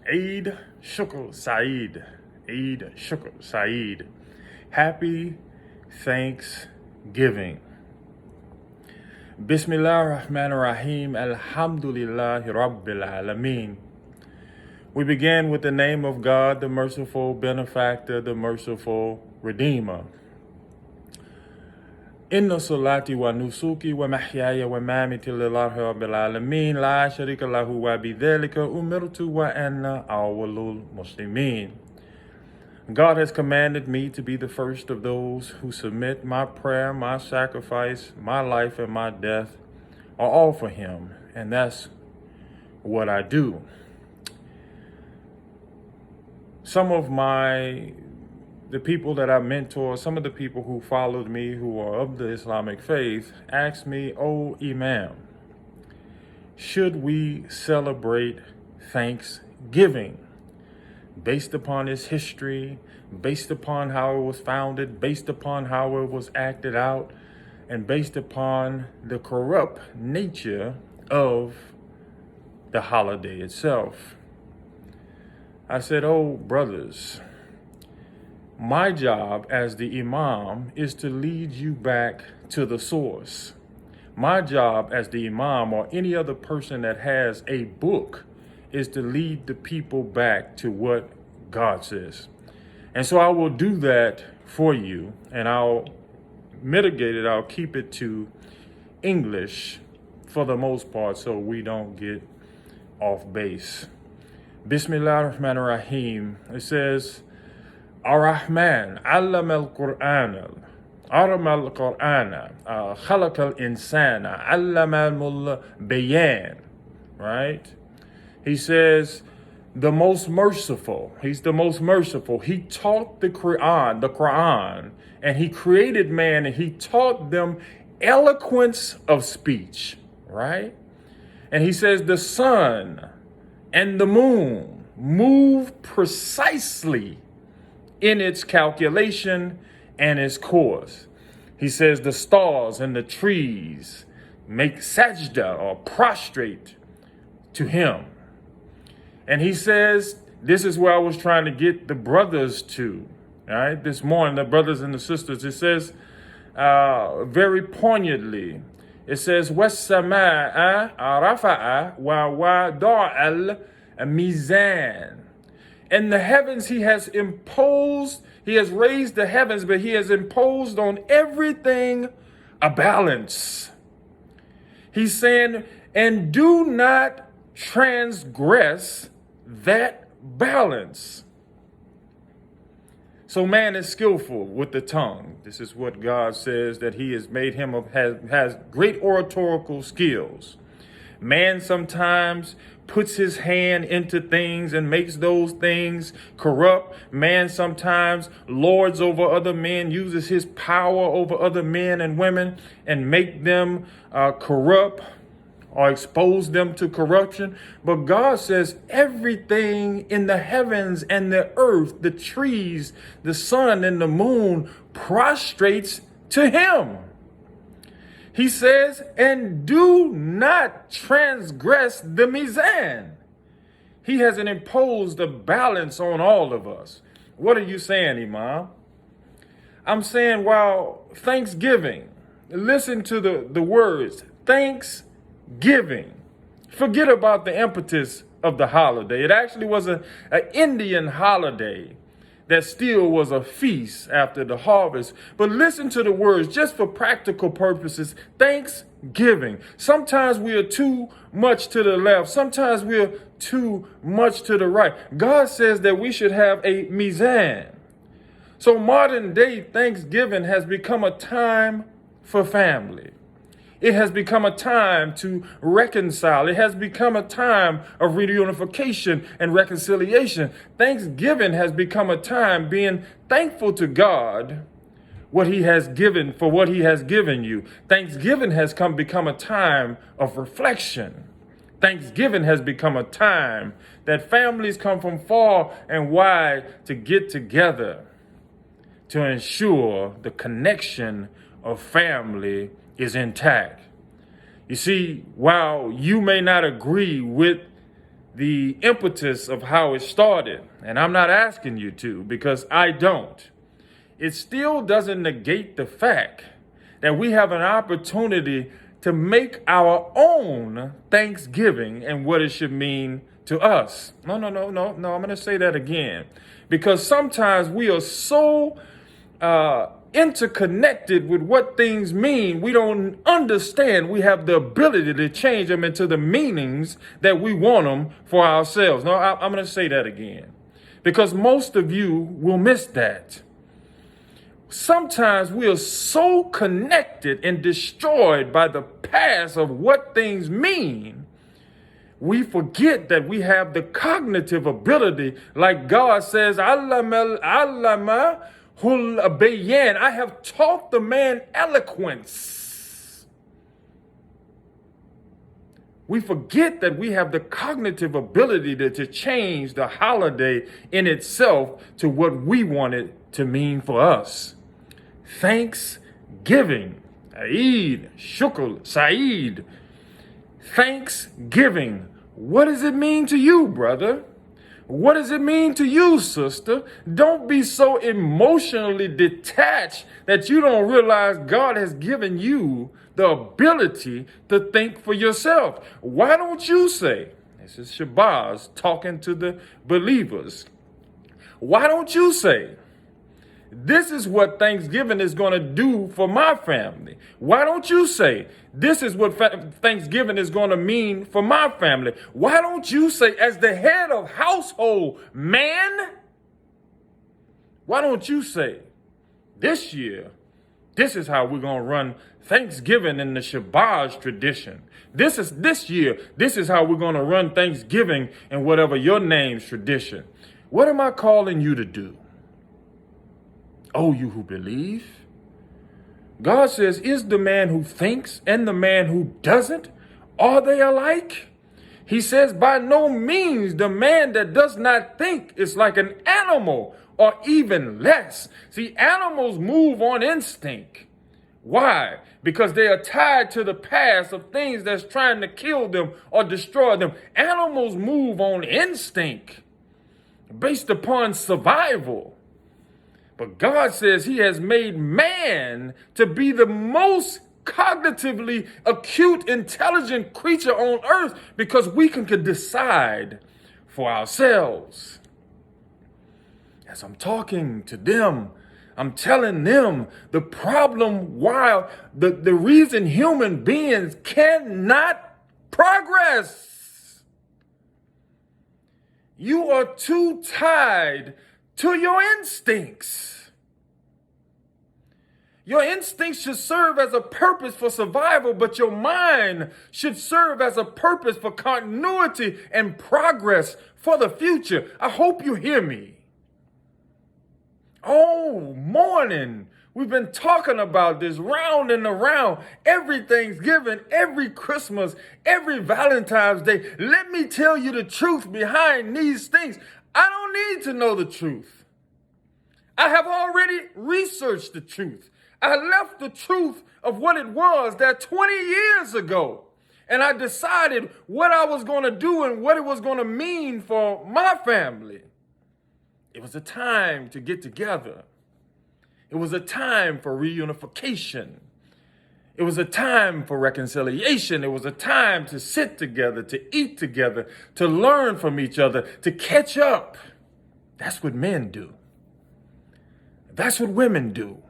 Eid Shukr Saeed. Eid Shukr Saeed. Happy Thanksgiving. Bismillah ar-Rahman ar-Rahim. Alhamdulillahi Rabbil Alameen. We begin with the name of God, the merciful benefactor, the merciful redeemer. Inna salati wa nusuki wa mahyaya wa mamati lillahi rabbil alamin la sharika lahu wa bidhalika umirtu wa anna awwalul muslimin. God has commanded me to be the first of those who submit. My prayer, my sacrifice, my life, and my death are all for him, and that's what I do. Some of the people that I mentor, some of the people who followed me who are of the Islamic faith, asked me, "Oh, Imam, should we celebrate Thanksgiving based upon its history, based upon how it was founded, based upon how it was acted out, and based upon the corrupt nature of the holiday itself?" I said, "Oh, brothers, my job as the imam is to lead you back to the source. My job as the imam or any other person that has a book is to lead the people back to what God says. And so I will do that for you, and I'll mitigate it. I'll keep it to English for the most part so we don't get off base. Bismillah ar-Rahman ar-Rahim. It says, Ar-Rahman, allama al-Qur'an, arama al-Qur'ana, khalaqa al-insana, allama al-bayan, right? He says, the most merciful. He's the most merciful. He taught the Quran, and he created man, and he taught them eloquence of speech, right? And he says the sun and the moon move precisely in its calculation and its course. He says the stars and the trees make sajda or prostrate to him. And he says, this is where I was trying to get the brothers to, all right, this morning, the brothers and the sisters. It says very poignantly, it says, وَالسَّمَاءَ رَفَعَ وَوَضَعَ الْمِيزَانَ. In the heavens, he has raised the heavens, but he has imposed on everything a balance. He's saying, and do not transgress that balance. So man is skillful with the tongue. This is what God says, that he has made him has great oratorical skills. Man sometimes puts his hand into things and makes those things corrupt. Man sometimes lords over other men, uses his power over other men and women and make them corrupt or expose them to corruption. But God says everything in the heavens and the earth, the trees, the sun and the moon prostrates to him. He says, and do not transgress the mizan. He hasn't imposed a balance on all of us. What are you saying, Imam? I'm saying, well, Thanksgiving. Listen to the words, Thanksgiving. Forget about the impetus of the holiday. It actually was an Indian holiday that still was a feast after the harvest. But listen to the words, just for practical purposes, Thanksgiving. Sometimes we are too much to the left. Sometimes we are too much to the right. God says that we should have a mizan. So modern day Thanksgiving has become a time for family. It has become a time to reconcile. It has become a time of reunification and reconciliation. Thanksgiving has become a time being thankful to God what he has given for what he has given you. Thanksgiving has become a time of reflection. Thanksgiving has become a time that families come from far and wide to get together to ensure the connection of family is intact. You see, while you may not agree with the impetus of how it started. And I'm not asking you to, because I don't. It still doesn't negate the fact that we have an opportunity to make our own Thanksgiving and what it should mean to us. No. I'm going to say that again. Because sometimes we are so interconnected with what things mean, we don't understand we have the ability to change them into the meanings that we want them for ourselves. No, I'm going to say that again. Because most of you will miss that. Sometimes we are so connected and destroyed by the past of what things mean, we forget that we have the cognitive ability, like God says, Allama hul bayan. I have taught the man eloquence. We forget that we have the cognitive ability to change the holiday in itself to what we want it to mean for us. Thanksgiving. Eid, Shukr, Saeed. Thanksgiving. What does it mean to you, brother? What does it mean to you, sister? Don't be so emotionally detached that you don't realize God has given you the ability to think for yourself. Why don't you say, this is Shabazz talking to the believers, why don't you say, this is what Thanksgiving is going to do for my family? Why don't you say, this is what Thanksgiving is going to mean for my family? Why don't you say, as the head of household man, why don't you say, this year, this is how we're going to run Thanksgiving in the Shahbaz tradition. This year, this is how we're going to run Thanksgiving in whatever your name's tradition. What am I calling you to do? Oh, you who believe. God says, is the man who thinks and the man who doesn't, are they alike? He says, by no means the man that does not think is like an animal, or even less. See, animals move on instinct. Why? Because they are tied to the past of things that's trying to kill them or destroy them. Animals move on instinct based upon survival. But God says he has made man to be the most cognitively acute, intelligent creature on earth because we can decide for ourselves. As I'm talking to them, I'm telling them the problem why the reason human beings cannot progress. You are too tied to your instincts. Your instincts should serve as a purpose for survival, but your mind should serve as a purpose for continuity and progress for the future. I hope you hear me. Oh, morning. We've been talking about this round and around every Thanksgiving, every Christmas, every Valentine's Day. Let me tell you the truth behind these things. I don't need to know the truth. I have already researched the truth. I left the truth of what it was there 20 years ago. And I decided what I was going to do and what it was going to mean for my family. It was a time to get together. It was a time for reunification. It was a time for reconciliation. It was a time to sit together, to eat together, to learn from each other, to catch up. That's what men do. That's what women do.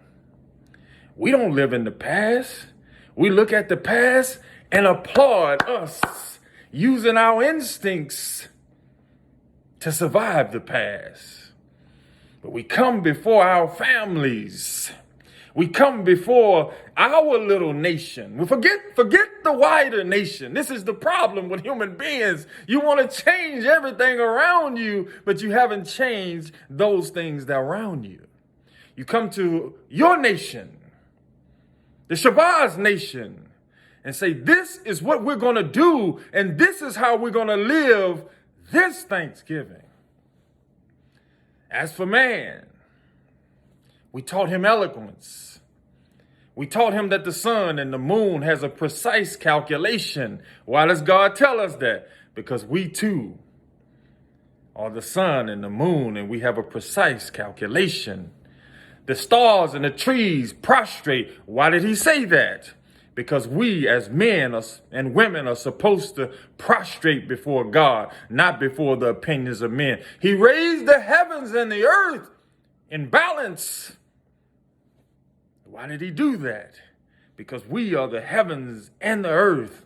We don't live in the past. We look at the past and applaud us using our instincts to survive the past. But we come before our families. We come before our little nation. We forget the wider nation. This is the problem with human beings. You want to change everything around you, but you haven't changed those things that are around you. You come to your nation, the Shabazz nation, and say, this is what we're going to do, and this is how we're going to live this Thanksgiving. As for man, we taught him eloquence. We taught him that the sun and the moon has a precise calculation. Why does God tell us that? Because we too or the sun and the moon, and we have a precise calculation. The stars and the trees prostrate. Why did he say that? Because we as men and women are supposed to prostrate before God, not before the opinions of men. He raised the heavens and the earth in balance. Why did he do that? Because we are the heavens and the earth.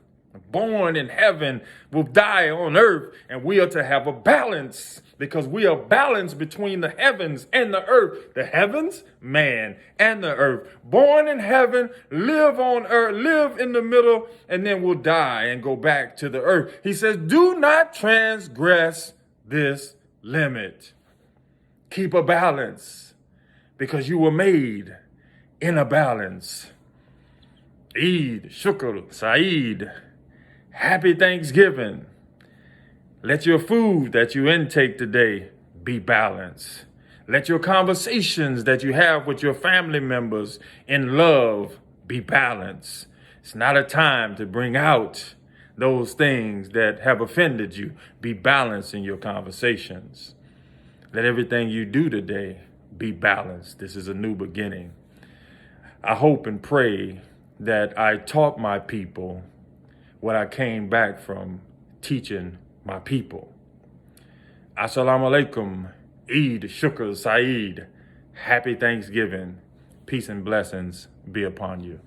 Born in heaven, will die on earth, and we are to have a balance, because we are balanced between the heavens and the earth. The heavens, man, and the earth. Born in heaven, live on earth, live in the middle, and then we'll die and go back to the earth. He says, do not transgress this limit. Keep a balance, because you were made in a balance. Eid, Shukr, Saeed. Happy Thanksgiving. Let your food that you intake today be balanced. Let your conversations that you have with your family members in love be balanced. It's not a time to bring out those things that have offended you. Be balanced in your conversations. Let everything you do today be balanced. This is a new beginning. I hope and pray that I taught my people what I came back from teaching my people. Assalamu alaikum, Eid, Shukr, Saeed. Happy Thanksgiving. Peace and blessings be upon you.